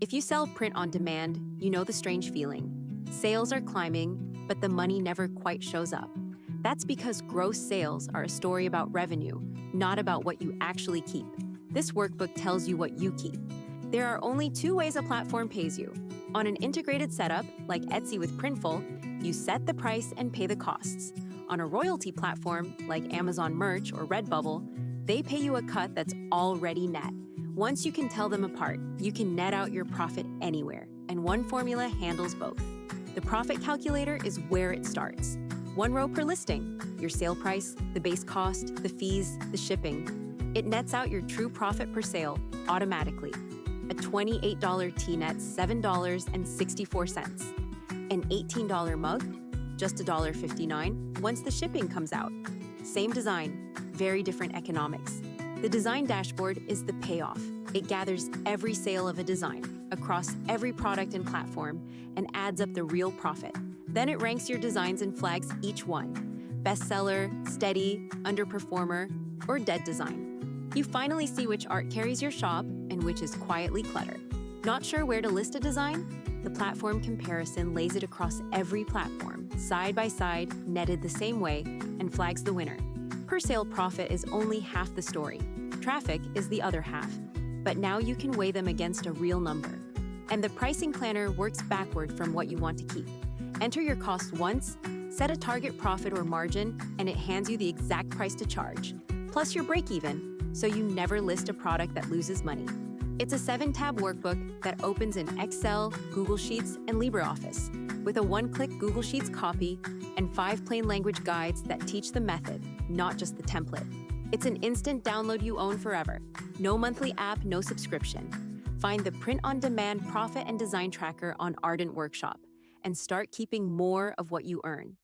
If you sell print on demand, you know the strange feeling. Sales are climbing, but the money never quite shows up. That's because gross sales are a story about revenue, not about what you actually keep. This workbook tells you what you keep. There are only two ways a platform pays you. On an integrated setup, like Etsy with Printful, you set the price and pay the costs. On a royalty platform, like Amazon Merch or Redbubble, they pay you a cut that's already net. Once you can tell them apart, you can net out your profit anywhere, and one formula handles both. The profit calculator is where it starts. One row per listing: your sale price, the base cost, the fees, the shipping. It nets out your true profit per sale automatically. A $28 tee nets $7.64. An $18 mug, just $1.59 once the shipping comes out. Same design, very different economics. The design dashboard is the payoff. It gathers every sale of a design across every product and platform and adds up the real profit. Then it ranks your designs and flags each one: bestseller, steady, underperformer, or dead design. You finally see which art carries your shop and which is quietly clutter. Not sure where to list a design? The platform comparison lays it across every platform, side by side, netted the same way, and flags the winner. Per sale profit is only half the story. Traffic is the other half. But now you can weigh them against a real number. And the pricing planner works backward from what you want to keep. Enter your costs once, set a target profit or margin, and it hands you the exact price to charge, plus your break-even, so you never list a product that loses money. It's a 7-tab workbook that opens in Excel, Google Sheets, and LibreOffice, with a one-click Google Sheets copy and 5 plain language guides that teach the method, not just the template. It's an instant download you own forever. No monthly app, no subscription. Find the print-on-demand profit and design tracker on Ardent Workshop and start keeping more of what you earn.